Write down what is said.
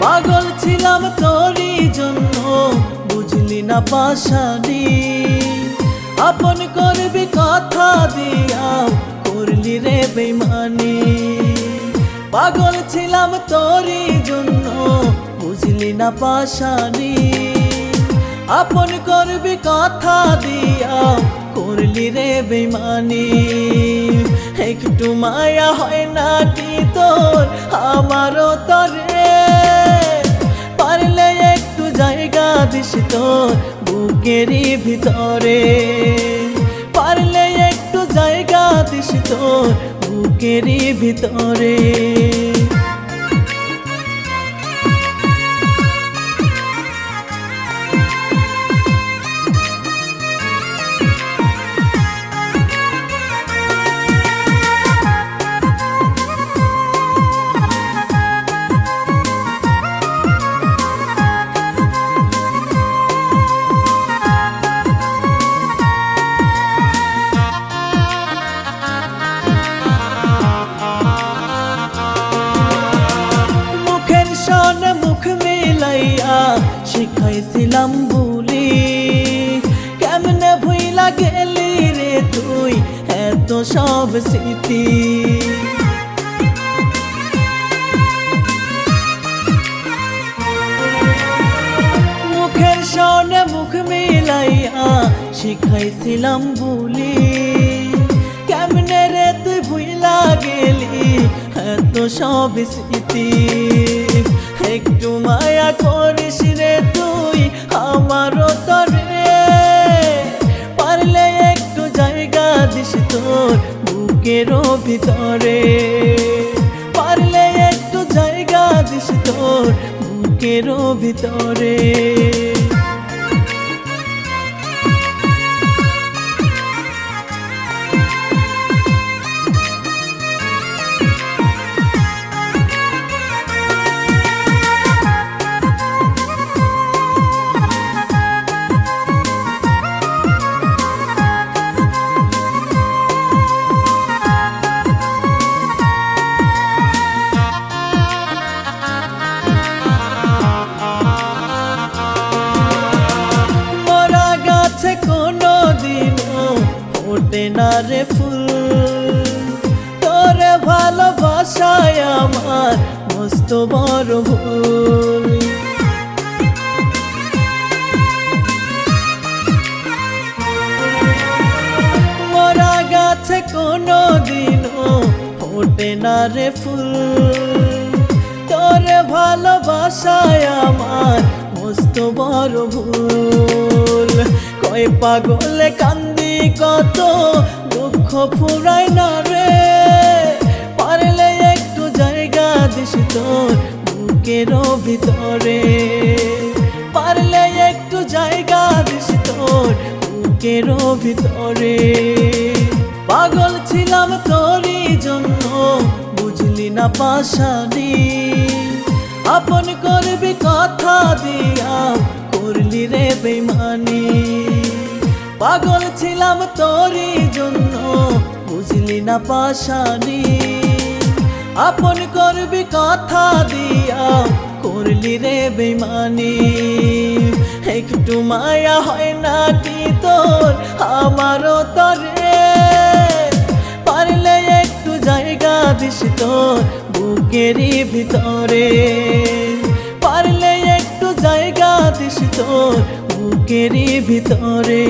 পাগল ছিলাম তোরই জন্য, বুঝলি না পাশানি। আপন করবি কথা দিয়া, করলি রে বেইমানি। পাগল ছিলাম তোরই জন্য, বুঝলি না পাশানি। আপন করবি কথা দিয়া, করলি রে বেইমানি। একটু মায়া হয় না কি তোর আমারও তরে, পারলে একটু জায়গা দিস তোর বুকেরই ভিতরে। পারলে একটু জায়গা দিস তোর বুকেরই ভিতরে। মুখ মিলাইয়া শিখাইছিলাম বুলি, কেমনে ভুইলা গেলি রে তুই এত সব স্মৃতি। মুখের সনে মুখ মিলাইয়া শিখাইছিলাম বুলি, কেমনে রে তুই ভুইলা গেলি এত সব স্মৃতি। একটু মায়া করিস রে তুই আমারও তরে, পারলে একটু জায়গা দিস তোর বুকেরও ভিতরে। পারলে একটু জায়গা দিস তোর বুকেরও ভিতরে। কোনো দিনও ওঠে না রে ফুল, তোরে ভালোবাসায় আমার মস্ত বড় ভুল। মরা গাছে কোনো দিনও ওঠে না রে ফুল, তোরে ভালোবাসায় আমার মস্ত বড় ভুল। কয় পাগলে কান্দি কত দুঃখ ফুরায় না রে, পারলে একটু জায়গা দিস তোর বুকেরও ভিতরে। পারলে একটু জায়গা দিস তোর বুকেরও ভিতরে। পাগল ছিলাম তোরই জন্য, বুঝলি না পাশানি। আপন করবি কথা দিয়া, করলি রে বেইমানি। পাগল ছিলাম তোরই জন্য, বুঝলি না পাশানি। আপন করবি কথা দিয়া, করলি রে বেইমানি। একটু মায়া হয় না কি তোর আমারও তরে, পারলে একটু জায়গা দিস তোর বুকেরই ভিতরে। পারলে একটু জায়গা দিস তোর বুকেরই ভিতরে।